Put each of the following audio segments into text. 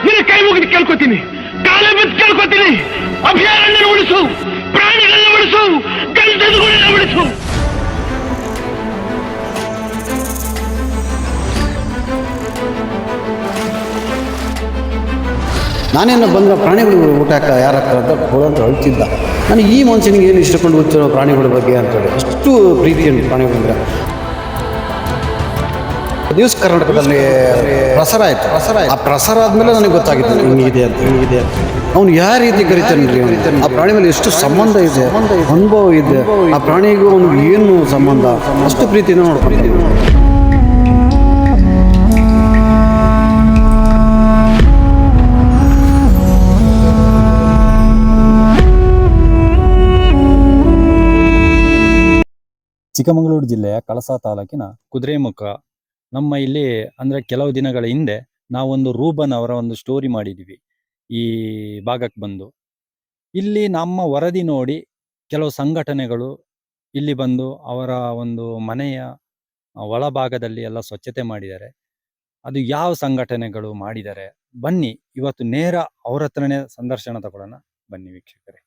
ನಿನ್ನ ಕೈ ಮುಗಿದು ಕೇಳ್ಕೊತೀನಿ, ಕಾಲ ಬಿದ್ದು ಕೇಳ್ಕೊತೀನಿ, ಅಭಯಾರಣ್ಯ ಉಳಿಸು, ಪ್ರಾಣಿಗಳನ್ನ ಉಳಿಸು, ಗಂಧದಗಳನ್ನ ಉಳಿಸು. ನಾನೇನು ಬಂದ ಪ್ರಾಣಿಗಳು ಊಟ ಹಾಕ ಯಾರು ಹಾಕ್ತಾರೆ ಅಂತ ಹೋದಂತ ಅಳ್ತಿದ್ದ. ನನಗೆ ಈ ಮನುಷ್ಯನಿಗೆ ಏನು ಇಷ್ಟಕೊಂಡು ಗೊತ್ತಿರೋ ಪ್ರಾಣಿಗಳ ಬಗ್ಗೆ ಅಂತೇಳಿ ಅಷ್ಟು ಪ್ರೀತಿಯನ್ನು ಪ್ರಾಣಿಗಳಂದ್ರೆ. ನ್ಯೂಸ್ ಕರ್ನಾಟಕದಲ್ಲಿ ಪ್ರಸಾರ ಆಯಿತು. ಆ ಪ್ರಸಾರ ಆದಮೇಲೆ ನನಗೆ ಗೊತ್ತಾಗಿತ್ತು ಹಿಂಗಿದೆ ಅಂತ. ಅವ್ನು ಯಾವ ರೀತಿ ಕರಿತಾನೆ, ಆ ಪ್ರಾಣಿ ಮೇಲೆ ಎಷ್ಟು ಸಂಬಂಧ ಇದೆ, ಅನುಭವ ಇದೆ, ಆ ಪ್ರಾಣಿಗೂ ಅವ್ನಿಗೆ ಏನು ಸಂಬಂಧ, ಅಷ್ಟು ಪ್ರೀತಿಯಿಂದ ನೋಡ್ಕೊಂಡಿದ್ದೀನಿ. ಚಿಕ್ಕಮಗಳೂರು ಜಿಲ್ಲೆಯ ಕಳಸಾ ತಾಲೂಕಿನ ಕುದುರೆಮುಖ. ನಮ್ಮ ಇಲ್ಲಿ ಅಂದರೆ ಕೆಲವು ದಿನಗಳ ಹಿಂದೆ ನಾವೊಂದು ರೂಬನ್ ಅವರ ಒಂದು ಸ್ಟೋರಿ ಮಾಡಿದ್ವಿ ಈ ಭಾಗಕ್ಕೆ ಬಂದು. ಇಲ್ಲಿ ನಮ್ಮ ವರದಿ ನೋಡಿ ಕೆಲವು ಸಂಘಟನೆಗಳು ಇಲ್ಲಿ ಬಂದು ಅವರ ಒಂದು ಮನೆಯ ಒಳಭಾಗದಲ್ಲಿ ಎಲ್ಲ ಸ್ವಚ್ಛತೆ ಮಾಡಿದ್ದಾರೆ. ಅದು ಯಾವ ಸಂಘಟನೆಗಳು ಮಾಡಿದ್ದಾರೆ ಬನ್ನಿ ಇವತ್ತು ನೇರ ಅವ್ರ ಹತ್ರನೇ ಸಂದರ್ಶನ ತಗೊಳ್ಳೋಣ. ಬನ್ನಿ ವೀಕ್ಷಕರೇ.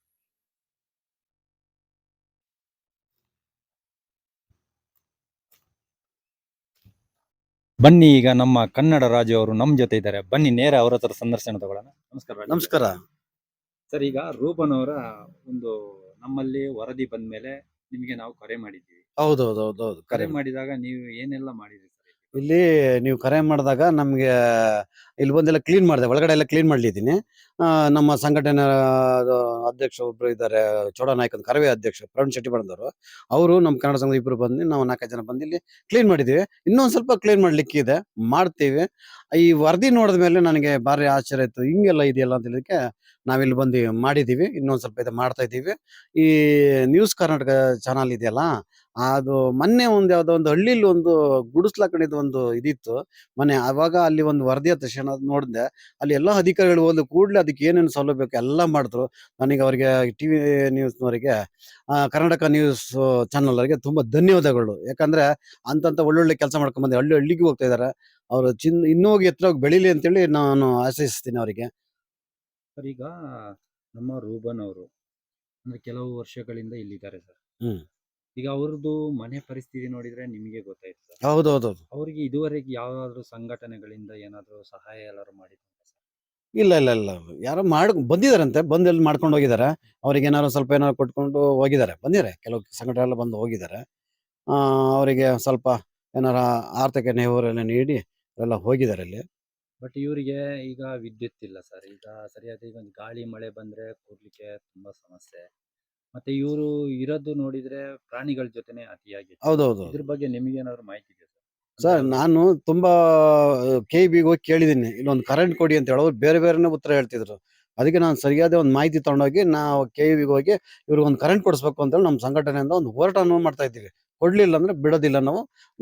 ಬನ್ನಿ ಈಗ ನಮ್ಮ ಕನ್ನಡ ರಾಜು ಅವರು ನಮ್ಮ ಜೊತೆ ಇದ್ದಾರೆ. ಬನ್ನಿ ನೇರ ಅವ್ರ ಹತ್ರ ಸಂದರ್ಶನ ತಗೊಳ್ಳೋಣ. ನಮಸ್ಕಾರ ರಾಜು. ನಮಸ್ಕಾರ ಸರ್, ಈಗ ರೂಪನ್ ಅವರ ಒಂದು ನಮ್ಮಲ್ಲಿ ವರದಿ ಬಂದ ಮೇಲೆ ನಿಮಗೆ ನಾವು ಕರೆ ಮಾಡಿದ್ದೀವಿ. ಹೌದೌದು ಕರೆ ಮಾಡಿದಾಗ ನೀವು ಏನೆಲ್ಲ ಮಾಡಿದ್ರಿ ಸರ್? ಇಲ್ಲಿ ನೀವು ಕರೆ ಮಾಡಿದಾಗ ನಮಗೆ ಇಲ್ಲಿ ಬಂದೆಲ್ಲ ಕ್ಲೀನ್ ಮಾಡಿದೆ, ಒಳಗಡೆ ಎಲ್ಲ ಕ್ಲೀನ್ ಮಾಡ್ಲಿದ್ದೀನಿ. ನಮ್ಮ ಸಂಘಟನೆ ಅಧ್ಯಕ್ಷ ಒಬ್ರು ಇದ್ದಾರೆ, ಚೋಡನಾಯಕ್ ಅಂತ, ಕರವೇ ಅಧ್ಯಕ್ಷ ಪ್ರವೀಣ್ ಶೆಟ್ಟಿ ಬಂದವರು. ಅವರು ನಮ್ಮ ಕನ್ನಡ ಸಂಘದ ಇಬ್ರು ಬಂದು ನಾವು 4-5 ಜನ ಬಂದು ಇಲ್ಲಿ ಕ್ಲೀನ್ ಮಾಡಿದ್ದೀವಿ. ಇನ್ನೊಂದು ಸ್ವಲ್ಪ ಕ್ಲೀನ್ ಮಾಡ್ಲಿಕ್ಕೆ ಇದೆ, ಮಾಡ್ತೀವಿ. ಈ ವರದಿ ನೋಡಿದ ಮೇಲೆ ನನಗೆ ಭಾರಿ ಆಶ್ಚರ್ಯ ಇತ್ತು, ಹಿಂಗೆಲ್ಲ ಇದೆಯಲ್ಲ ಅಂತ ಹೇಳಿದಕ್ಕೆ ನಾವಿಲ್ಲಿ ಬಂದು ಮಾಡಿದ್ದೀವಿ. ಇನ್ನೊಂದು ಸ್ವಲ್ಪ ಇದು ಮಾಡ್ತಾ ಇದ್ದೀವಿ. ಈ ನ್ಯೂಸ್ ಕರ್ನಾಟಕ ಚಾನಲ್ ಇದೆಯಲ್ಲ, ಅದು ಮೊನ್ನೆ ಒಂದು ಯಾವುದೋ ಒಂದು ಹಳ್ಳಿಲಿ ಒಂದು ಗುಡಿಸ್ಲಾಕೊಂಡಿದ್ದು ಒಂದು ಇದಿತ್ತು ಮೊನ್ನೆ. ಆವಾಗ ಅಲ್ಲಿ ಒಂದು ವರದಿ ತಕ್ಷಣ ನೋಡಿದೆ, ಅಲ್ಲಿ ಎಲ್ಲ ಅಧಿಕಾರಿಗಳು ಹೋದ ಕೂಡಲೇ ಅದಕ್ಕೆ ಏನೇನು ಸೌಲಭ್ಯ ಬೇಕು ಎಲ್ಲ ಮಾಡಿದ್ರು. ನನಗೆ ಅವರಿಗೆ ಟಿವಿ ನ್ಯೂಸ್ನವರಿಗೆ, ಕರ್ನಾಟಕ ನ್ಯೂಸ್ ಚಾನಲ್ ಅವರಿಗೆ ತುಂಬಾ ಧನ್ಯವಾದಗಳು. ಯಾಕಂದ್ರೆ ಅಂತಂತ ಒಳ್ಳೊಳ್ಳೆ ಕೆಲಸ ಮಾಡ್ಕೊಂಡ್ ಬಂದು ಹಳ್ಳಿಗೆ ಹೋಗ್ತಾ ಇದಾರೆ. ಅವರು ಇನ್ನೂ ಹೋಗಿ ಎತ್ತರವಾಗಿ ಬೆಳೀಲಿ ಅಂತೇಳಿ ನಾನು ಆಶಯಿಸ್ತೀನಿ ಅವರಿಗೆ. ಸರ್, ಈಗ ನಮ್ಮ ರೂಬನ್ ಅವರು ಅಂದ್ರೆ ಕೆಲವು ವರ್ಷಗಳಿಂದ ಇಲ್ಲಿದ್ದಾರೆ ಸರ್. ಹ್ಮ್. ಈಗ ಅವ್ರದ್ದು ಮನೆ ಪರಿಸ್ಥಿತಿ ನೋಡಿದ್ರೆ ನಿಮಗೆ ಗೊತ್ತಾಯ್ತು ಸರ್. ಹೌದೌದು. ಅವರಿಗೆ ಇದುವರೆಗೆ ಯಾವ್ದಾದ್ರು ಸಂಘಟನೆಗಳಿಂದ ಏನಾದ್ರು ಸಹಾಯ ಎಲ್ಲರೂ ಮಾಡಿದ್ರು ಸರ್? ಇಲ್ಲ ಇಲ್ಲ ಇಲ್ಲ, ಯಾರೋ ಬಂದಿದಾರಂತೆ, ಬಂದು ಎಲ್ಲಿ ಮಾಡ್ಕೊಂಡು ಹೋಗಿದ್ದಾರೆ. ಅವ್ರಿಗೆ ಏನಾದ್ರು ಸ್ವಲ್ಪ ಏನಾದ್ರು ಕೊಟ್ಕೊಂಡು ಹೋಗಿದ್ದಾರೆ, ಬಂದಿದ್ದಾರೆ. ಕೆಲವು ಸಂಘಟನೆ ಎಲ್ಲ ಬಂದು ಹೋಗಿದ್ದಾರೆ. ಅವರಿಗೆ ಸ್ವಲ್ಪ ಏನಾರ ಆರ್ಥಿಕ ನೆರವರೆಲ್ಲ ನೀಡಿ ಎಲ್ಲ ಹೋಗಿದ್ದಾರೆ ಅಲ್ಲಿ. ಬಟ್ ಇವರಿಗೆ ಈಗ ವಿದ್ಯುತ್ ಇಲ್ಲ ಸರ್. ಈಗ ಸರಿಯಾದ ಈಗ ಒಂದು ಗಾಳಿ ಮಳೆ ಬಂದ್ರೆ ಕೂರ್ಲಿಕ್ಕೆ ತುಂಬಾ ಸಮಸ್ಯೆ. ಮತ್ತೆ ಇವರು ಇರೋದು ನೋಡಿದ್ರೆ ಪ್ರಾಣಿಗಳ ಜೊತೆನೆ ಅತಿಯಾಗಿ. ಹೌದೌದು ಇದ್ರ ಬಗ್ಗೆ ನಿಮಗೆ ಏನಾದ್ರು ಮಾಹಿತಿ ಇದೆ ಸರ್? ಸರ್, ನಾನು ತುಂಬಾ KEBಗೆ ಹೋಗಿ ಕೇಳಿದ್ದೀನಿ, ಇಲ್ಲೊಂದು ಕರೆಂಟ್ ಕೊಡಿ ಅಂತ ಹೇಳೋರು ಬೇರೆ ಬೇರೆನೇ ಉತ್ತರ ಹೇಳ್ತಿದ್ರು. ಅದಕ್ಕೆ ನಾನು ಸರಿಯಾದ ಒಂದು ಮಾಹಿತಿ ತಗೊಂಡೋಗಿ ನಾವು KEBಗೆ ಹೋಗಿ ಇವ್ರಿಗೆ ಒಂದು ಕರೆಂಟ್ ಕೊಡಿಸ್ಬೇಕು ಅಂತೇಳಿ ನಮ್ಮ ಸಂಘಟನೆಯಿಂದ ಒಂದು ಹೋರಾಟವನ್ನು ಮಾಡ್ತಾ ಇದ್ದೀವಿ. ಕೊಡ್ಲಿಲ್ಲ ಅಂದ್ರೆ ಬಿಡೋದಿಲ್ಲ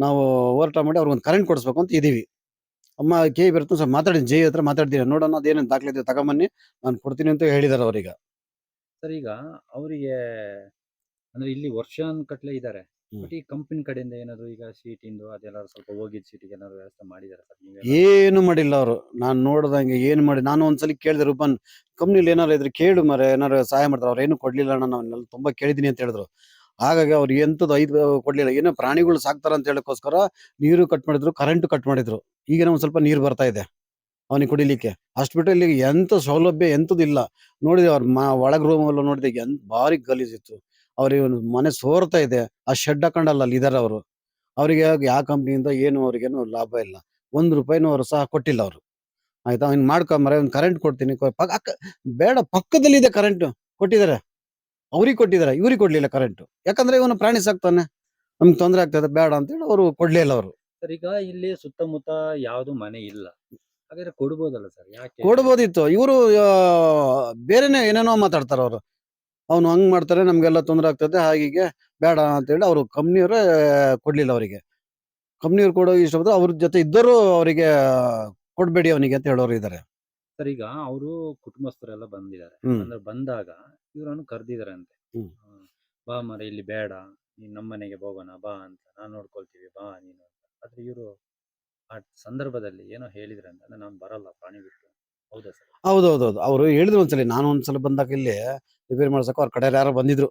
ನಾವು ಹೋರಾಟ ಮಾಡಿ ಅವ್ರಿಗೆ ಒಂದು ಕರೆಂಟ್ ಕೊಡಿಸ್ಬೇಕು ಅಂತ ಇದೀವಿ. ಅಮ್ಮ KEB ಇರುತ್ತೆ ಸ್ವಲ್ಪ ಮಾತಾಡಿದ್ದೀನಿ, ಜೈ ಹತ್ರ ಮಾತಾಡ್ತೀನಿ, ನೋಡೋಣ ಅದೇನೇನು ದಾಖಲೆ ತಗೊಂಬನ್ನಿ, ನಾನು ಕೊಡ್ತೀನಿ ಅಂತ ಹೇಳಿದಾರೆ ಅವ್ರೀಗ. ಸರ್, ಈಗ ಅವರಿಗೆ ಅಂದ್ರೆ ಇಲ್ಲಿ ವರ್ಷಾನ್ಗಟ್ಲೆ ಇದ್ದಾರೆ. ಹ್ಮ್. ಬಟ್ ಈ ಕಂಪನಿ ಕಡೆಯಿಂದ ಏನಾದ್ರು ಈಗ ಸೀಟ್ ಇಂದು ಅದೆಲ್ಲ ಸ್ವಲ್ಪ ಹೋಗಿದ್ ಸೀಟಿಗೆ ಏನಾದ್ರು ವ್ಯವಸ್ಥೆ ಮಾಡಿದಾರೆ ಸರ್? ನೀವೇ ಏನು ಮಾಡಿಲ್ಲ ಅವರು, ನಾನು ನೋಡ್ದಂಗೆ ಏನು ಮಾಡಿ. ನಾನು ಒಂದ್ಸಲಿ ಕೇಳಿದೆ, ರೂಪನ್ ಕಂಪ್ನಿಲಿ ಏನಾರು ಇದ್ರೆ ಕೇಳು ಮರೆ, ಏನಾರು ಸಹಾಯ ಮಾಡ್ತಾರೆ. ಅವ್ರು ಏನು ಕೊಡ್ಲಿಲ್ಲ ಅಣ್ಣ, ನಾನು ತುಂಬಾ ಕೇಳಿದೀನಿ ಅಂತ ಹೇಳಿದ್ರು. ಹಾಗಾಗಿ ಅವ್ರು ಎಂತದ್ದು 5 ಕೊಡ್ಲಿಲ್ಲ. ಏನೋ ಪ್ರಾಣಿಗಳು ಸಾಕ್ತಾರ ಅಂತ ಹೇಳಕ್ಕೋಸ್ಕರ ನೀರು ಕಟ್ ಮಾಡಿದ್ರು, ಕರೆಂಟ್ ಕಟ್ ಮಾಡಿದ್ರು. ಈಗ ಒಂದ್ ಸ್ವಲ್ಪ ನೀರು ಬರ್ತಾ ಇದೆ ಅವನಿಗೆ ಕುಡಿಲಿಕ್ಕೆ. ಅಷ್ಟು ಬಿಟ್ಟು ಇಲ್ಲಿ ಎಂತ ಸೌಲಭ್ಯ ಎಂತದ್ದು ಇಲ್ಲ. ನೋಡಿದೆ ಅವ್ರ ಒಳಗ್ ರೂಮ್ ಎಲ್ಲ ನೋಡಿದೆ, ಭಾರಿ ಗಲೀಜಿತ್ತು. ಅವ್ರಿಗೆ ಒಂದು ಮನೆ ಸೋರ್ತಾ ಇದೆ. ಆ ಶೆಡ್ ಹಾಕೊಂಡಲ್ಲ ಅಲ್ಲಿ ಇದಾರೆ ಅವರು. ಅವರಿಗೆ ಯಾವ ಕಂಪ್ನಿಯಿಂದ ಏನು ಅವ್ರಿಗೇನು ಲಾಭ ಇಲ್ಲ. ₹1 ಅವರು ಸಹ ಕೊಟ್ಟಿಲ್ಲ ಅವರು. ಆಯ್ತಾ, ಹಿಂಗ್ ಮಾಡ್ಕೊಂಬರೆ ಒಂದು ಕರೆಂಟ್ ಕೊಡ್ತೀನಿ, ಬೇಡ ಪಕ್ಕದಲ್ಲಿದೆ ಕರೆಂಟ್, ಕೊಟ್ಟಿದ್ದಾರೆ. ಅವ್ರಿಗೆ ಕೊಟ್ಟಿದ್ದಾರೆ, ಇವ್ರಿಗೆ ಕೊಡ್ಲಿಲ್ಲ ಕರೆಂಟ್. ಯಾಕಂದ್ರೆ ಇವನು ಪ್ರಾಣಿ ಸಾಕ್ತಾನೆ, ನಮ್ಗೆ ತೊಂದರೆ ಆಗ್ತದೆ, ಬೇಡ ಅಂತೇಳಿ ಅವರು ಕೊಡ್ಲೇ ಇಲ್ಲ ಅವರು. ಸರ್, ಈಗ ಇಲ್ಲಿ ಸುತ್ತಮುತ್ತ ಯಾವ್ದು ಮನೆ ಇಲ್ಲ, ಹಾಗಾದ್ರೆ ಕೊಡ್ಬೋದಲ್ಲ ಸರ್? ಯಾಕೆ? ಕೊಡ್ಬೋದಿತ್ತು. ಇವರು ಬೇರೆನೆ ಏನೇನೋ ಮಾತಾಡ್ತಾರ ಅವರು. ಅವ್ನು ಹಂಗ್ ಮಾಡ್ತಾರೆ, ನಮ್ಗೆಲ್ಲ ತೊಂದರೆ ಆಗ್ತದೆ, ಹಾಗೀಗೆ, ಬೇಡ ಅಂತೇಳಿ ಅವರು ಕಂಪ್ನಿಯವರೇ ಕೊಡ್ಲಿಲ್ಲ ಅವರಿಗೆ. ಕಂಪ್ನಿಯವ್ರು ಕೊಡೋ ಇಷ್ಟಪಟ್ಟು ಅವ್ರ ಜೊತೆ ಇದ್ದರು ಅವರಿಗೆ ಕೊಡ್ಬೇಡಿ ಅವನಿಗೆ ಅಂತ ಹೇಳೋರು ಇದ್ದಾರೆ. ಸರ್, ಈಗ ಅವರು ಕುಟುಂಬಸ್ಥರೆಲ್ಲ ಬಂದಿದ್ದಾರೆ. ಹ್ಮ್. ಅಂದ್ರೆ ಬಂದಾಗ ಇವರನ್ನು ಕರೆದಿದ್ದಾರೆ ಅಂತೆ. ಹ್ಮ್. ಬಾ ಮರ, ಇಲ್ಲಿ ಬೇಡ, ನೀನ್ ನಮ್ಮ ಮನೆಗೆ ಹೋಗೋಣ ಬಾ ಅಂತ, ನಾನ್ ನೋಡ್ಕೊಳ್ತೀವಿ ಬಾ ನೀನು ಅಂತ. ಆದ್ರೆ ಇವರು ಆ ಸಂದರ್ಭದಲ್ಲಿ ಏನೋ ಹೇಳಿದ್ರಂತೆ, ಅಂದ್ರೆ ನಾನು ಬರಲ್ಲ ಪ್ರಾಣಿ ಬಿಟ್ಟು. ಹೌದಾ ಸರ್? ಹೌದೌದೌದು. ಅವರು ಹೇಳಿದ್ರು ಒಂದ್ಸಲಿ. ನಾನು ಒಂದ್ಸಲ ಬಂದಾಗ ಇಲ್ಲಿ ರಿಪೇರಿ ಮಾಡ್ಸಕ್ಕೆ ಅವ್ರ ಕಡೆಯವ್ರು ಯಾರೋ ಬಂದಿದ್ರು.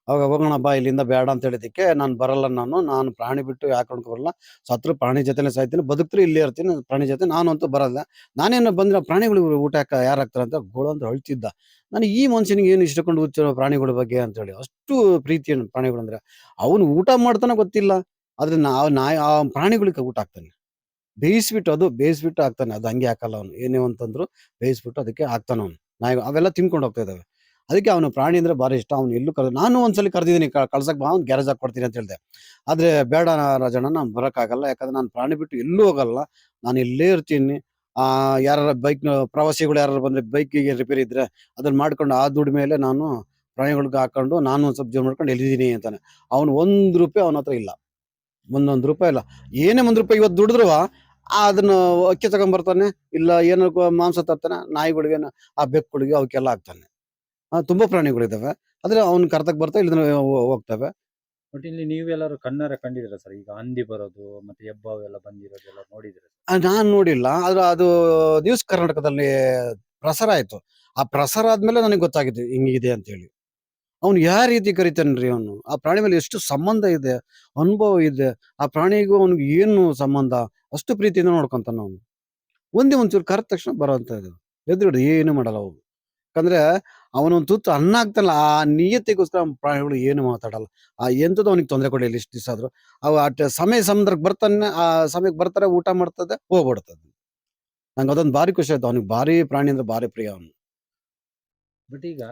ಅವಾಗ ಹೋಗೋಣ ಬಾ ಇಲ್ಲಿಂದ ಬೇಡ ಅಂತ ಹೇಳಿದ್ದಕ್ಕೆ, ನಾನು ಬರಲ್ಲ ನಾನು ಪ್ರಾಣಿ ಬಿಟ್ಟು ಯಾಕೆ ಬರಲ್ಲ. ಸತ್ರು ಪ್ರಾಣಿ ಜೊತೆನೇ ಸಾಯ್ತೀನಿ, ಬದುಕ್ತ್ರು ಇಲ್ಲೇ ಇರ್ತೀನಿ ಪ್ರಾಣಿ ಜೊತೆ, ನಾನಂತೂ ಬರಲ್ಲ. ನಾನೇನು ಬಂದ್ರೆ ಪ್ರಾಣಿಗಳಿಗೆ ಊಟ ಯಾರು ಹಾಕ್ತಾರೆ ಅಂತ ಗೋಳು ಅಂತ ಅಳ್ತಿದ್ದ. ನಾನು ಈ ಮನುಷ್ಯನಿಗೆ ಏನು ಇಷ್ಟಕೊಂಡು ಹುಚ್ಚು ಪ್ರಾಣಿಗಳ ಬಗ್ಗೆ ಅಂತೇಳಿ. ಅಷ್ಟು ಪ್ರೀತಿ ಪ್ರಾಣಿಗಳಂದ್ರೆ. ಅವನು ಊಟ ಮಾಡ್ತಾನೋ ಗೊತ್ತಿಲ್ಲ. ಆದ್ರೆ ಆ ಪ್ರಾಣಿಗಳಿಗೆ ಊಟ ಹಾಕ್ತಾನೆ. ಬೇಯಿಸ್ಬಿಟ್ಟು ಹಾಕ್ತಾನೆ. ಅದು ಹಂಗೆ ಹಾಕಲ್ಲ ಅವನು. ಏನೇ ಅಂತಂದ್ರು ಬೇಯಿಸ್ಬಿಟ್ಟು ಅದಕ್ಕೆ ಹಾಕ್ತಾನೆ ಅವನು. ನಾಯಿಗಳು ಅವೆಲ್ಲ ತಿನ್ಕೊಂಡು ಹೋಗ್ತಾ ಇದಾವೆ. ಅದಕ್ಕೆ ಅವನು ಪ್ರಾಣಿ ಅಂದ್ರೆ ಭಾರಿ ಇಷ್ಟ. ಅವ್ನು ಎಲ್ಲೂ ನಾನು ಒಂದ್ಸಲಿ ಕರೆದಿದ್ದೀನಿ, ಕಳ್ಸಕ್ ಬಾ, ಅವ್ನು ಗ್ಯಾರೇಜ್ ಹಾಕೊಡ್ತೀನಿ ಅಂತ ಹೇಳ್ದೆ. ಆದ್ರೆ ಬೇಡ ರಾಜಣ್ಣ, ನಾನು ಬರಕ್ಕಾಗಲ್ಲ. ಯಾಕಂದ್ರೆ ನಾನು ಪ್ರಾಣಿ ಬಿಟ್ಟು ಎಲ್ಲೂ ಹೋಗಲ್ಲ. ನಾನು ಇಲ್ಲೇ ಇರ್ತೀನಿ. ಯಾರಾರ ಬೈಕ್ ಪ್ರವಾಸಿಗಳು ಯಾರು ಬಂದ್ರೆ ಬೈಕಿಗೆ ರಿಪೇರಿ ಇದ್ರೆ ಅದನ್ನ ಮಾಡ್ಕೊಂಡು ಆ ದುಡ್ಡು ಮೇಲೆ ನಾನು ಪ್ರಾಣಿಗಳಿಗೆ ಹಾಕೊಂಡು ನಾನು ಒಂದ್ ಸ್ವಲ್ಪ ಜೀವನ ಮಾಡ್ಕೊಂಡು ಎಲ್ಲಿದ್ದೀನಿ ಅಂತಾನೆ. ಅವ್ನು ₹1 ಅವನ ಹತ್ರ ಇಲ್ಲ. ಒಂದೊಂದು ರೂಪಾಯಿ ಇಲ್ಲ. ಏನೇ ₹1 ಇವತ್ತು ದುಡಿದ್ರು ಅದನ್ನ ಅಕ್ಕಿ ತಗೊಂಡ್ಬರ್ತಾನೆ. ಇಲ್ಲ ಏನೋ ಮಾಂಸ ತರ್ತಾನೆ. ನಾಯಿಗಳಿಗೆ, ಆ ಬೆಕ್ಕುಗಳಿಗೆ ಅವಕ್ಕೆಲ್ಲ ಹಾಕ್ತಾನೆ. ತುಂಬಾ ಪ್ರಾಣಿಗಳಿದಾವೆ. ಆದ್ರೆ ಅವ್ನ್ ಕರ್ತಕ್ ಬರ್ತಾ ಇಲ್ಲಿಂದ ಹೋಗ್ತವೆ. ಬಟ್ ಇಲ್ಲಿ ನೀವೆಲ್ಲರೂ ಕಣ್ಣಾರೆ ಕಂಡಿದ್ದೀರಾ ಸರ್? ಈಗ ಹಂದಿ ಬರೋದು ಮತ್ತೆ ಹೆಬ್ಬಾವು ಎಲ್ಲ ಬಂದಿರೋದೆಲ್ಲ ನೋಡಿದ್ದೀರಾ? ನಾನ್ ನೋಡಿಲ್ಲ. ಆದ್ರೆ ಅದು ನ್ಯೂಸ್ ಕರ್ನಾಟಕದಲ್ಲಿ ಪ್ರಸಾರ ಆಯ್ತು. ಆ ಪ್ರಸಾರ ಆದ್ಮೇಲೆ ನನಗೆ ಗೊತ್ತಾಗಿದ್ದು ಹಿಂಗಿದೆ ಅಂತ ಹೇಳಿ. ಅವ್ನು ಯಾವ ರೀತಿ ಕರಿತಾನ್ರಿ ಅವನು. ಆ ಪ್ರಾಣಿ ಮೇಲೆ ಎಷ್ಟು ಸಂಬಂಧ ಇದೆ, ಅನುಭವ ಇದೆ. ಆ ಪ್ರಾಣಿಗೂ ಅವ್ನಿಗೆ ಏನು ಸಂಬಂಧ, ಅಷ್ಟು ಪ್ರೀತಿಯಿಂದ ನೋಡ್ಕೊಂತಾನ ಅವನು. ಒಂದೇ ಒಂಚೂರು ಕರೆದ ತಕ್ಷಣ ಬರೋಂಥದ್ದು. ಎದ್ರುಡು ಏನು ಮಾಡಲ್ಲ ಅವು. ಯಾಕಂದ್ರೆ ಅವನೊಂದ್ ತುತ್ತು ಅನ್ನ ಹಾಕ್ತಾನಲ್ಲ, ಆ ನಿಯತ್ತಿಗೋಸ್ಕರ ಪ್ರಾಣಿಗಳು ಏನು ಮಾತಾಡಲ್ಲ. ಎಂಥದ್ದು ಅವನಿಗೆ ತೊಂದರೆ ಕೊಡಲಿಲ್ಲ ಇಷ್ಟು ದಿವಸ ಆದ್ರು. ಅವು ಸಂದರ್ಭಕ್ಕೆ ಬರ್ತಾನೆ. ಆ ಸಮಯಕ್ಕೆ ಬರ್ತಾರೆ, ಊಟ ಮಾಡ್ತದೆ, ಹೋಗ್ಬಿಡ್ತದೆ. ನಂಗೆ ಅದೊಂದು ಭಾರಿ ಖುಷಿ ಆಯ್ತು. ಅವನಿಗೆ ಭಾರಿ ಪ್ರಾಣಿ ಅಂದ್ರೆ ಭಾರಿ ಪ್ರಿಯ ಅವನು. ಬಟ್ ಈಗ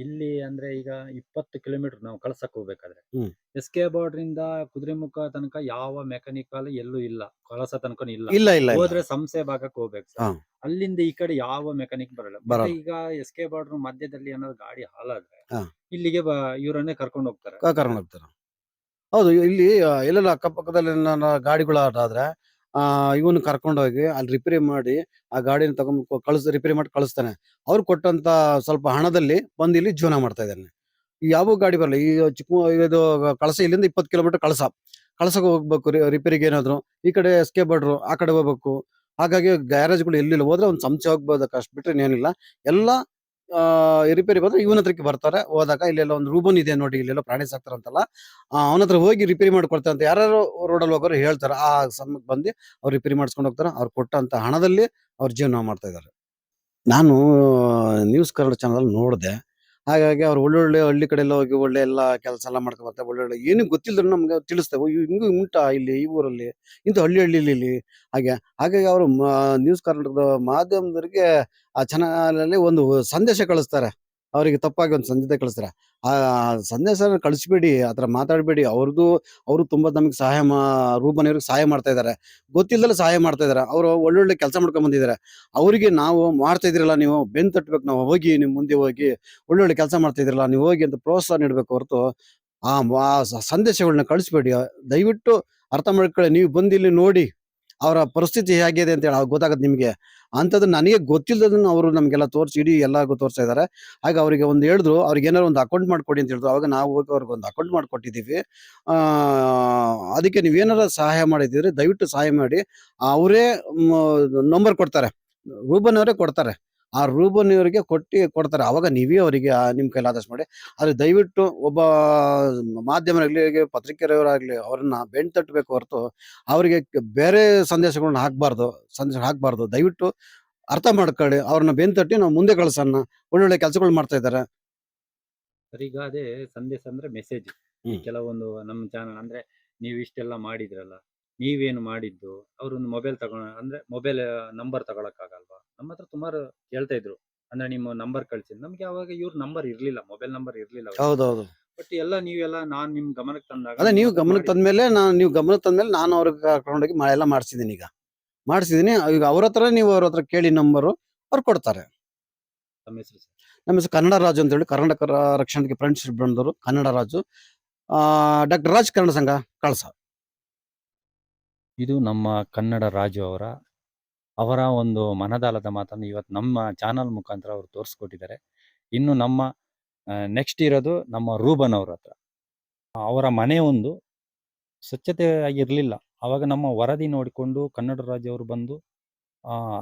ಇಲ್ಲಿ ಅಂದ್ರೆ ಈಗ 20 ಕಿಲೋಮೀಟರ್ ನಾವು ಕಳ್ಸಕ್ ಹೋಗ್ಬೇಕಾದ್ರೆ ಹ್ಮ್. SK ಬಾರ್ಡ್ರಿಂದ ಕುದುರೆಮುಖ ತನಕ ಯಾವ ಮೆಕ್ಯಾನಿಕಲ್ ಎಲ್ಲೂ ಇಲ್ಲ, ಕಳಸ ತನಕನೂ ಇಲ್ಲ. ಇಲ್ಲ ಇಲ್ಲ ಇಲ್ಲ. ಹೋದ್ರೆ ಸಂಸೆ ಭಾಗಕ್ಕೆ ಹೋಗ್ಬೇಕು ಹಾ, ಸರ್. ಅಲ್ಲಿಂದ ಈ ಕಡೆ ಯಾವ ಮೆಕ್ಯಾನಿಕ್ ಬರಲ್ಲ. ಬಟ್ ಬರಲ್ಲ. ಈಗ SK ಬಾರ್ಡರ್ ಮಧ್ಯದಲ್ಲಿ ಏನಾದ್ರು ಗಾಡಿ ಹಾಳಾದ್ರೆ ಹಾ, ಇಲ್ಲಿಗೆ ಇವರನ್ನೇ ಕರ್ಕೊಂಡು ಹೋಗ್ತಾರೆ. ಕರ್ಕೊಂಡು ಹೋಗ್ತಾರೆ. ಹೌದು. ಇಲ್ಲಿ ಎಲ್ಲೆಲ್ಲ ಅಕ್ಕಪಕ್ಕದಲ್ಲಿ ಗಾಡಿಗಳಾದ್ರೆ ಇವನು ಕರ್ಕೊಂಡೋಗಿ ಅಲ್ಲಿ ರಿಪೇರಿ ಮಾಡಿ ಆ ಗಾಡಿನ ತಗೊಂಡ್ ರಿಪೇರಿ ಮಾಡಿ ಕಳಿಸ್ತಾನೆ. ಅವ್ರು ಕೊಟ್ಟಂತ ಸ್ವಲ್ಪ ಹಣದಲ್ಲಿ ಬಂದು ಇಲ್ಲಿ ಜೀವನ ಮಾಡ್ತಾ ಇದ್ದಾನೆ. ಯಾವ ಗಾಡಿ ಬರಲ್ಲ. ಈ ಇದು ಕಳಸ ಇಲ್ಲಿಂದ 20 ಕಿಲೋಮೀಟರ್ ಕಳಸಕ್ಕೆ ಹೋಗ್ಬೇಕು ರಿಪೇರಿಗೆ ಏನಾದ್ರು. ಈ ಕಡೆ ಎಸ್ಕೆ ಬಾರ್ಡ್ರು ಆ ಕಡೆ ಹೋಗ್ಬೇಕು. ಹಾಗಾಗಿ ಗ್ಯಾರೇಜ್ಗಳು ಎಲ್ಲಿಲ್ಲ. ಹೋದ್ರೆ ಒಂದು ಸಂಚೆ ಹೋಗ್ಬೋದು ಅಷ್ಟು ಬಿಟ್ರೆ ಏನಿಲ್ಲ. ಎಲ್ಲ ರಿಪೇರಿ ಬಂದ್ರೆ ಇವನ ಹತ್ರಕ್ಕೆ ಬರ್ತಾರೆ. ಹೋದಾಗ ಇಲ್ಲೆಲ್ಲ ಒಂದು ರೂಬನ್ ಇದೆ ನೋಡಿ, ಇಲ್ಲೆಲ್ಲ ಪ್ರಾಣಿ ಸಾಕ್ತಾರಂತಲ್ಲ, ಅವನ ಹತ್ರ ಹೋಗಿ ರಿಪೇರಿ ಮಾಡ್ಕೊಡ್ತಾರೆ ಅಂತ ಯಾರು ರೋಡಲ್ಲಿ ಹೋಗೋರು ಹೇಳ್ತಾರೆ. ಆ ಸಮಯಕ್ಕೆ ಬಂದು ಅವ್ರು ರಿಪೇರಿ ಮಾಡಿಸ್ಕೊಂಡು ಹೋಗ್ತಾರೆ. ಅವ್ರು ಕೊಟ್ಟಂತ ಹಣದಲ್ಲಿ ಅವ್ರ ಜೀವನ ಮಾಡ್ತಾ ಇದ್ದಾರೆ. ನಾನು ನ್ಯೂಸ್ ಕನ್ನಡ ಚಾನಲ್ ನೋಡಿದೆ. ಹಾಗಾಗಿ ಅವ್ರು ಒಳ್ಳೊಳ್ಳೆ ಹಳ್ಳಿ ಕಡೆ ಎಲ್ಲ ಹೋಗಿ ಒಳ್ಳೆ ಎಲ್ಲ ಕೆಲಸ ಎಲ್ಲ ಮಾಡ್ಕೊಂಡು ಬರ್ತಾರೆ. ಒಳ್ಳೊಳ್ಳೆ ಏನು ಗೊತ್ತಿಲ್ಲದ್ರು ನಮ್ಗೆ ತಿಳಿಸ್ತೇವೆ. ಹಿಂಗೂ ಉಂಟಾ ಇಲ್ಲಿ ಈ ಊರಲ್ಲಿ, ಇಂಥ ಹಳ್ಳಿಲಿ ಹಾಗಾಗಿ ಅವರು ನ್ಯೂಸ್ ಕರ್ನಾಟಕದ ಮಾಧ್ಯಮದವರಿಗೆ ಆ ಚಾನಲಲ್ಲಿ ಒಂದು ಸಂದೇಶ ಕಳಿಸ್ತಾರೆ. ಅವರಿಗೆ ತಪ್ಪಾಗಿ ಒಂದು ಸಂದೇಶ ಕಳಿಸ್ತಾರೆ. ಆ ಸಂದೇಶ ಕಳಿಸ್ಬೇಡಿ, ಆತರ ಮಾತಾಡಬೇಡಿ. ಅವರು ತುಂಬಾ ನಮಗೆ ರೂಪನಿಯವ್ರಿಗೆ ಸಹಾಯ ಮಾಡ್ತಾ ಇದ್ದಾರೆ. ಗೊತ್ತಿಲ್ಲದಲ್ಲ ಸಹಾಯ ಮಾಡ್ತಾ ಇದಾರೆ. ಅವರು ಒಳ್ಳೊಳ್ಳೆ ಕೆಲಸ ಮಾಡ್ಕೊಂಡ್ ಬಂದಿದ್ದಾರೆ. ಅವರಿಗೆ ನಾವು ಮಾಡ್ತಾ ಇದ್ರಲ್ಲ, ನೀವು ಬೆನ್ ತಟ್ಬೇಕು. ನಾವು ಹೋಗಿ ನಿಮ್ ಮುಂದೆ ಹೋಗಿ ಒಳ್ಳೊಳ್ಳೆ ಕೆಲಸ ಮಾಡ್ತಾ ಇದ್ರಲ್ಲ, ನೀವು ಹೋಗಿ ಅಂತ ಪ್ರೋತ್ಸಾಹ ನೀಡ್ಬೇಕು ಹೊರತು ಸಂದೇಶಗಳನ್ನ ಕಳಿಸ್ಬೇಡಿ. ದಯವಿಟ್ಟು ಅರ್ಥ ಮಾಡ್ಕೊಳ್ಳಿ. ನೀವು ಬಂದು ಇಲ್ಲಿ ನೋಡಿ ಅವರ ಪರಿಸ್ಥಿತಿ ಹೇಗಿದೆ ಅಂತ ಹೇಳಿ ಗೊತ್ತಾಗತ್ತೆ ನಿಮ್ಗೆ. ಅಂಥದ್ದು ನನಗೆ ಗೊತ್ತಿಲ್ಲದನ್ನ ಅವರು ನಮ್ಗೆಲ್ಲ ತೋರಿಸಿ ಇಡೀ ಎಲ್ಲರಿಗೂ ತೋರಿಸ್ತಾ ಇದ್ದಾರೆ. ಹಾಗೆ ಅವರಿಗೆ ಒಂದು ಹೇಳಿದ್ರು, ಅವ್ರಿಗೆ ಏನಾದ್ರು ಒಂದು ಅಕೌಂಟ್ ಮಾಡ್ಕೊಡಿ ಅಂತ ಹೇಳಿದ್ರು. ಅವಾಗ ನಾವು ಹೋಗಿ ಅವ್ರಿಗೆ ಒಂದು ಅಕೌಂಟ್ ಮಾಡ್ಕೊಟ್ಟಿದ್ದೀವಿ. ಅದಕ್ಕೆ ನೀವೇನಾರ ಸಹಾಯ ಮಾಡಿದ್ರೆ ದಯವಿಟ್ಟು ಸಹಾಯ ಮಾಡಿ. ಅವರೇ ನಂಬರ್ ಕೊಡ್ತಾರೆ, ರೂಬನ್ ಅವರೇ ಕೊಡ್ತಾರೆ. ಆ ರೂಬನ್ ಅವರಿಗೆ ಕೊಡ್ತಾರೆ. ಅವಾಗ ನೀವೇ ಅವರಿಗೆ ನಿಮ್ ಕೈಲಾದಷ್ಟು ಮಾಡಿ. ಆದ್ರೆ ದಯವಿಟ್ಟು ಒಬ್ಬ ಮಾಧ್ಯಮರಾಗ್ಲಿ, ಪತ್ರಿಕೆಯವರಾಗ್ಲಿ ಅವ್ರನ್ನ ಬೆನ್ ತಟ್ಟಬೇಕು ಹೊರತು ಅವರಿಗೆ ಬೇರೆ ಸಂದೇಶ ಹಾಕ್ಬಾರ್ದು. ದಯವಿಟ್ಟು ಅರ್ಥ ಮಾಡ್ಕೊಳ್ಳಿ. ಅವ್ರನ್ನ ಬೆನ್ ತಟ್ಟಿ ನಾವು ಮುಂದೆ ಕಳ್ಸೋಣ. ಒಳ್ಳೊಳ್ಳೆ ಕೆಲಸಗಳು ಮಾಡ್ತಾ ಇದ್ದಾರೆ. ಸರ್ ಈಗ ಅದೇ ಸಂದೇಶ ಅಂದ್ರೆ ಮೆಸೇಜ್. ಕೆಲವೊಂದು ನಮ್ಮ ಚಾನಲ್ ಅಂದ್ರೆ ನೀವು ಇಷ್ಟೆಲ್ಲ ಮಾಡಿದ್ರಲ್ಲ, ನೀವೇನು ಮಾಡಿದ್ದು, ಅವ್ರೊಂದು ಮೊಬೈಲ್ ಅಂದ್ರೆ ಮೊಬೈಲ್ ನಂಬರ್ ತಗೊಳಕ್ಕಾಗಲ್ವಾ? ನಮ್ಮ ಹತ್ರ ಸುಮಾರು ಕೇಳ್ತಾ ಇದ್ರು. ಅಂದ್ರೆ ನಿಮ್ಮ ನಂಬರ್ ಕಳ್ಸಿ. ನಮ್ಗೆ ಅವಾಗ ಇವ್ರ ನಂಬರ್ ಇರ್ಲಿಲ್ಲ, ಮೊಬೈಲ್ ನಂಬರ್ ಇರ್ಲಿಲ್ಲ. ಹೌದೌದು. ಬಟ್ ನೀವೆಲ್ಲ ನಾನ್ ನಿಮ್ ಗಮನಕ್ಕೆ ತಂದಾಗ ಅದೇ ನೀವು ಗಮನಕ್ಕೆ ತಂದ್ಮೇಲೆ ನಾನು ಅವ್ರಿಗೆ ಕರ್ಕೊಂಡೋಗಿ ಎಲ್ಲ ಮಾಡಿಸಿದೀನಿ. ಈಗ ಅವ್ರ ಹತ್ರ ಕೇಳಿ ನಂಬರು, ಅವ್ರು ಕೊಡ್ತಾರೆ. ತಮ್ಮ ಹೆಸರು ಸರ್? ನಮ್ಮ ಹೆಸರು ಕನ್ನಡ ರಾಜು ಅಂತ ಹೇಳಿ, ಕರ್ನಾಟಕ ರಕ್ಷಣೆಗೆ ಫ್ರೆಂಡ್ಶಿಪ್ ಬಂದವರು ಕನ್ನಡ ರಾಜು. ಡಾಕ್ಟರ್ ರಾಜ್ ಕನ್ನಡ ಸಂಘ ಕಳಸ. ಇದು ನಮ್ಮ ಕನ್ನಡ ರಾಜು ಅವರ ಒಂದು ಮನದಾಳದ ಮಾತನ್ನು ಇವತ್ತು ನಮ್ಮ ಚಾನಲ್ ಮುಖಾಂತರ ಅವರು ತೋರಿಸ್ಕೊಟ್ಟಿದ್ದಾರೆ. ಇನ್ನು ನಮ್ಮ ನೆಕ್ಸ್ಟ್ ಇರೋದು ನಮ್ಮ ರೂಬನ್ ಅವ್ರ ಹತ್ರ. ಅವರ ಮನೆ ಒಂದು ಸ್ವಚ್ಛತೆ ಆಗಿರ್ಲಿಲ್ಲ. ಅವಾಗ ನಮ್ಮ ವರದಿ ನೋಡಿಕೊಂಡು ಕನ್ನಡ ರಾಜು ಅವರು ಬಂದು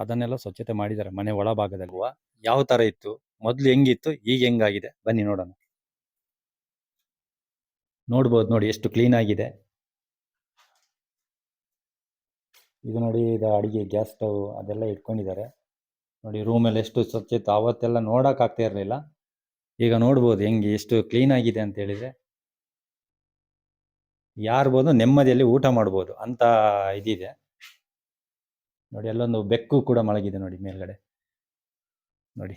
ಅದನ್ನೆಲ್ಲ ಸ್ವಚ್ಛತೆ ಮಾಡಿದ್ದಾರೆ ಮನೆ ಒಳಭಾಗದಲ್ಲಿ. ಯಾವ ತರ ಇತ್ತು ಮೊದ್ಲು ಹೆಂಗಿತ್ತು ಈಗ ಹೆಂಗಾಗಿದೆ ಬನ್ನಿ ನೋಡೋಣ. ನೋಡ್ಬೋದು ನೋಡಿ ಎಷ್ಟು ಕ್ಲೀನ್ ಆಗಿದೆ. ಇದು ನೋಡಿ, ಇದು ಅಡಿಗೆ ಗ್ಯಾಸ್ ಸ್ಟವ್ ಅದೆಲ್ಲ ಇಟ್ಕೊಂಡಿದ್ದಾರೆ ನೋಡಿ. ರೂಮಲ್ಲಿ ಎಷ್ಟು ಸ್ವಚ್ಛತೆ ಅವತ್ತೆಲ್ಲ ನೋಡಕ್ ಆಗ್ತಾ ಇರ್ಲಿಲ್ಲ, ಈಗ ನೋಡ್ಬೋದು ಹೆಂಗೆ ಎಷ್ಟು ಕ್ಲೀನ್ ಆಗಿದೆ ಅಂತ ಹೇಳಿದ್ರೆ. ಯಾರು ಬೋದು ನೆಮ್ಮದಿಯಲ್ಲಿ ಊಟ ಮಾಡ್ಬೋದು ಅಂತ ಇದಿದೆ ನೋಡಿ. ಅಲ್ಲೊಂದು ಬೆಕ್ಕು ಕೂಡ ಮಲಗಿದೆ ನೋಡಿ ಮೇಲ್ಗಡೆ ನೋಡಿ,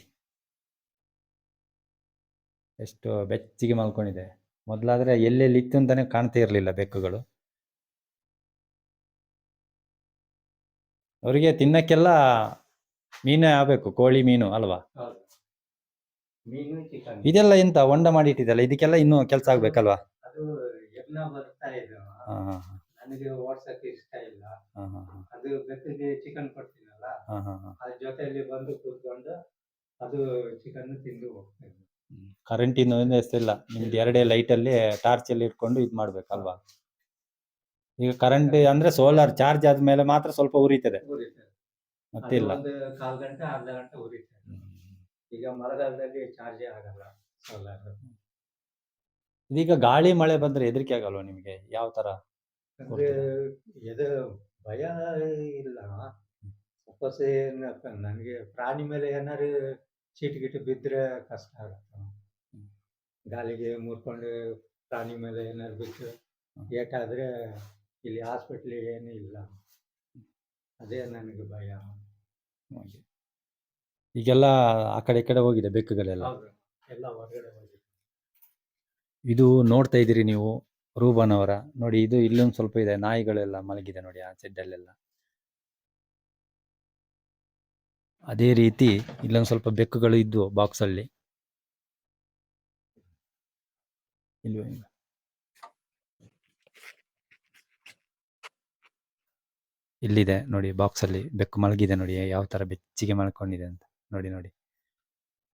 ಎಷ್ಟು ಬೆಚ್ಚಿಗೆ ಮಲ್ಕೊಂಡಿದೆ. ಮೊದಲಾದ್ರೆ ಎಲ್ಲೆಲ್ಲಿ ಇತ್ತು ಅಂತಾನೆ ಕಾಣ್ತಾ ಇರಲಿಲ್ಲ ಬೆಕ್ಕುಗಳು. ಅವರಿಗೆ ತಿನ್ನಕ್ಕೆಲ್ಲ ಮೀನೇ ಆಗ್ಬೇಕು, ಕೋಳಿ ಮೀನು ಅಲ್ವಾ? ಮೀನು ಚಿಕನ್ ಇದೆಲ್ಲ ಎಂತ ಹೊಂಡ ಮಾಡಿ ಇಟ್ಟಿದ್ದಲ್ಲ, ಇದಕ್ಕೆಲ್ಲ ಇನ್ನೂ ಕೆಲಸ ಆಗ್ಬೇಕಲ್ವಾ? ಅದು ಯಜ್ಞ ಬರ್ತಾ ಇದೆ. ಹಾ ಹಾ ನನಗೆ ಓಡ್ಸಕ್ಕೆ ಇಷ್ಟ ಇಲ್ಲ. ಹಾ ಹಾ ಹಾ ಅದು ಬೆಕ್ಕಿಗೆ ಚಿಕನ್ ಕೊಡ್ತೀನಲ್ಲ, ಹಾ ಹಾ ಹಾ. ಅದ್ರ ಜೊತೆಯಲ್ಲಿ ಬಂದು ಕೂತ್ಕೊಂಡು ಅದು ಚಿಕನ್ ತಿಂದು ಹೋಗ್ತೇನೆ. ಕರೆಂಟಿನ ವ್ಯವಸ್ಥೆ ಇಲ್ಲ ನಿಮ್ದು. ಎರಡೇ ಲೈಟ್ ಅಲ್ಲಿ ಟಾರ್ಚ್ ಅಲ್ಲಿ ಇಟ್ಕೊಂಡು ಇದು ಮಾಡ್ಬೇಕಲ್ವಾ? ಈಗ ಕರೆಂಟ್ ಅಂದ್ರೆ ಸೋಲಾರ್ ಚಾರ್ಜ್ ಆದ್ಮೇಲೆ ಮಾತ್ರ ಸ್ವಲ್ಪ ಉರಿತದೆ, ಉರಿತದೆ. ಮತ್ತೆ ಅದು ಇಲ್ಲ. ಒಂದು 1/4 ಗಂಟೆ ಅರ್ಧ ಗಂಟೆ ಉರಿತದೆ. ಈಗ ಮಳೆಗಾಲದಲ್ಲಿ ಚಾರ್ಜೇ ಆಗಲ್ಲ ಸೋಲಾರ್. ಇದೀಗ ಗಾಳಿ ಮಳೆ ಬಂದ್ರೆ ಹೆದರಿಕೆ ಆಗಲ್ವಾ ನಿಮ್ಗೆ? ಯಾವ ತರ? ಅಂದ್ರೆ ಇದು ಭಯ ಇಲ್ಲ. ಸಪೋಸ್ ನನಗೆ ಪ್ರಾಣಿ ಮೇಲೆ ಏನಾರು ಚೀಟ್ ಗಿಟ್ ಬಿದ್ರೆ ಕಷ್ಟ ಆಗುತ್ತೆ. ಗಾಳಿಗೆ ಮುರ್ಕೊಂಡು ಪ್ರಾಣಿ ಮೇಲೆ ಏನಾರು ಬಿಟ್ಟು ಏಟಾದ್ರೆ ಇಲ್ಲಿ ಹಾಸ್ಪಿಟ್ಲ್ ಏನೂ ಇಲ್ಲ, ಅದೇ ನನಗೆ ಭಯ. ಈಗೆಲ್ಲ ಆ ಕಡೆ ಈ ಕಡೆ ಹೋಗಿದೆ ಬೆಕ್ಕುಗಳೆಲ್ಲ. ಹೌದು, ಎಲ್ಲ ಹೊರಗಡೆ ಹೋಗಿದೆ. ಇದು ನೋಡ್ತಾ ಇದ್ದೀರಿ ನೀವು ರೂಬನ್ ಅವರ ನೋಡಿ. ಇದು ಇಲ್ಲೊಂದು ಸ್ವಲ್ಪ ಇದೆ, ನಾಯಿಗಳೆಲ್ಲ ಮಲಗಿದೆ ನೋಡಿ ಆ ಸೆಡ್ಡಲ್ಲೆಲ್ಲ. ಅದೇ ರೀತಿ ಇಲ್ಲೊಂದು ಸ್ವಲ್ಪ ಬೆಕ್ಕುಗಳು ಇದ್ವು ಬಾಕ್ಸ್ ಅಲ್ಲಿ. ಇಲ್ವೇ ಇಲ್ಲ. ಇಲ್ಲಿದೆ ನೋಡಿ ಬಾಕ್ಸ್ ಅಲ್ಲಿ ಬೆಕ್ಕು ಮಲಗಿದೆ ನೋಡಿ, ಯಾವ ತರ ಬೆಚ್ಚಿಗೆ ಮಲ್ಕೊಂಡಿದೆ ಅಂತ ನೋಡಿ. ನೋಡಿ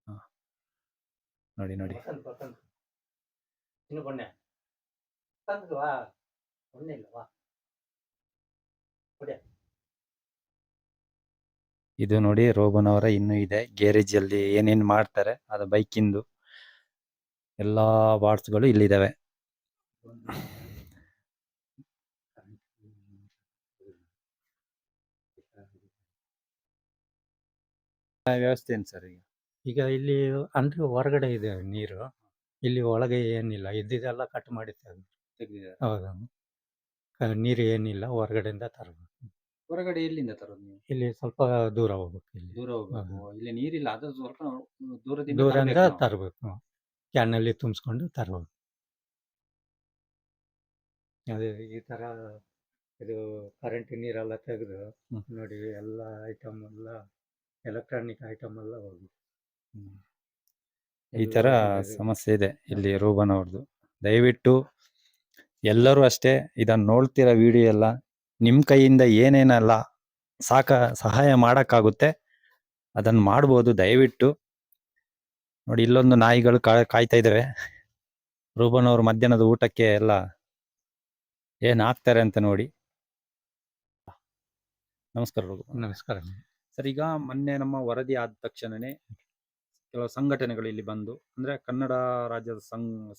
ಹಾ ನೋಡಿ ನೋಡಿ. ಇನ್ನು ಬನ್ನಿ ತಂದ್ವಾ, ಬನ್ನಿ ಇಲ್ಲವಾ? ಇದು ನೋಡಿ ರೋಬನ್ ಅವರ ಇನ್ನೂ ಇದೆ ಗ್ಯಾರೇಜ್ ಅಲ್ಲಿ ಏನೇನ್ ಮಾಡ್ತಾರೆ ಅದು ಬೈಕಿಂದು ಎಲ್ಲಾ ಪಾರ್ಟ್ಸ್ಗಳು ಇಲ್ಲಿದ್ದಾವೆ. ವ್ಯವಸ್ಥೆ ಏನು ಸರ್ ಈಗ? ಈಗ ಇಲ್ಲಿ ಅಂದ್ರೆ ಹೊರಗಡೆ ಇದೆ ನೀರು, ಇಲ್ಲಿ ಒಳಗೆ ಏನಿಲ್ಲ, ಇದ್ದಿದ್ದೆಲ್ಲ ಕಟ್ ಮಾಡಿ ತೆಗ್ದಿದ್ದಾರೆ. ಹೌದು, ನೀರು ಏನಿಲ್ಲ, ಹೊರಗಡೆಯಿಂದ ತರಬೇಕು. ಹೊರಗಡೆ ಎಲ್ಲಿಂದ ತರೋದು ನೀವು? ಇಲ್ಲಿ ಸ್ವಲ್ಪ ದೂರ ಹೋಗ್ಬೇಕು. ಇಲ್ಲಿ ದೂರ ಹೋಗ್ಬೇಕು, ಇಲ್ಲಿ ನೀರಿಲ್ಲ, ಅದು ಸ್ವಲ್ಪ ದೂರದಿಂದ ದೂರದಿಂದ ತರ್ಬೇಕು ನಾವು. ತರಬೇಕು, ಕ್ಯಾನಲ್ಲಿ ತುಂಬಿಸ್ಕೊಂಡು ತರಬೇಕು. ಅದೇ ಈ ತರ ಇದು ಕರೆಂಟ್ ನೀರೆಲ್ಲ ತೆಗೆದು ನೋಡಿ, ಎಲ್ಲ ಐಟಮ್ ಎಲ್ಲ ಎಲೆಕ್ಟ್ರಾನಿಕ್ ಐಟಮ್ ಎಲ್ಲ ಹೋಗಿ ಈ ತರ ಸಮಸ್ಯೆ ಇದೆ ಇಲ್ಲಿ ರೂಬನ್ ಅವ್ರದ್ದು. ದಯವಿಟ್ಟು ಎಲ್ಲರೂ ಅಷ್ಟೇ ಇದನ್ನ ನೋಡ್ತಿರೋ ವಿಡಿಯೋ ಎಲ್ಲ ನಿಮ್ ಕೈಯಿಂದ ಏನೇನೆಲ್ಲ ಸಹಾಯ ಮಾಡಕ್ಕಾಗುತ್ತೆ ಅದನ್ನ ಮಾಡ್ಬೋದು. ದಯವಿಟ್ಟು ನೋಡಿ, ಇಲ್ಲೊಂದು ನಾಯಿಗಳು ಕಾಯ್ತಾ ಇದಾವೆ. ರೂಬನ್ ಅವ್ರು ಮಧ್ಯಾಹ್ನದ ಊಟಕ್ಕೆ ಎಲ್ಲ ಏನ್ ಹಾಕ್ತಾರೆ ಅಂತ ನೋಡಿ. ನಮಸ್ಕಾರ ರೂಬನ್. ನಮಸ್ಕಾರ. ಸರ್, ಈಗ ಮೊನ್ನೆ ನಮ್ಮ ವರದಿ ಆದ ತಕ್ಷಣನೇ ಕೆಲವು ಸಂಘಟನೆಗಳು ಇಲ್ಲಿ ಬಂದು, ಅಂದ್ರೆ ಕನ್ನಡ ರಾಜ್ಯದ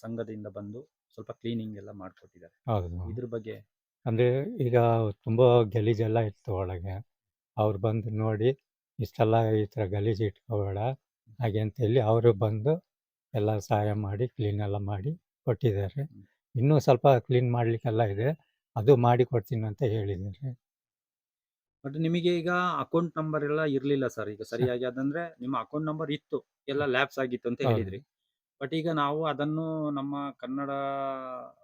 ಸಂಘದಿಂದ ಬಂದು ಸ್ವಲ್ಪ ಕ್ಲೀನಿಂಗ್ ಎಲ್ಲ ಮಾಡ್ಕೊಟ್ಟಿದ್ದಾರೆ. ಹೌದು, ಇದ್ರ ಬಗ್ಗೆ ಅಂದ್ರೆ ಈಗ ತುಂಬಾ ಗಲೀಜೆಲ್ಲ ಇತ್ತು ಒಳಗೆ. ಅವ್ರು ಬಂದು ನೋಡಿ ಇಷ್ಟೆಲ್ಲ ಈ ಥರ ಗಲೀಜು ಇಟ್ಕೋಬೇಡ ಹಾಗೆ ಅಂತ ಹೇಳಿ ಅವರು ಬಂದು ಎಲ್ಲ ಸಹಾಯ ಮಾಡಿ ಕ್ಲೀನ್ ಎಲ್ಲ ಮಾಡಿ ಕೊಟ್ಟಿದ್ದಾರೆ. ಇನ್ನೂ ಸ್ವಲ್ಪ ಕ್ಲೀನ್ ಮಾಡ್ಲಿಕ್ಕೆಲ್ಲ ಇದೆ, ಅದು ಮಾಡಿ ಕೊಡ್ತೀನಿ ಅಂತ ಹೇಳಿದ್ದಾರೆ. ಬಟ್ ನಿಮಗೆ ಈಗ ಅಕೌಂಟ್ ನಂಬರ್ ಎಲ್ಲ ಇರ್ಲಿಲ್ಲ ಸರ್. ಈಗ ಸರಿಯಾಗಿ ಅದಂದ್ರೆ ನಿಮ್ಮ ಅಕೌಂಟ್ ನಂಬರ್ ಇತ್ತು, ಎಲ್ಲ ಲ್ಯಾಬ್ಸ್ ಆಗಿತ್ತು ಅಂತ ಹೌದು. ಹೇಳಿದ್ರಿ. ಬಟ್ ಈಗ ನಾವು ಅದನ್ನು ನಮ್ಮ ಕನ್ನಡ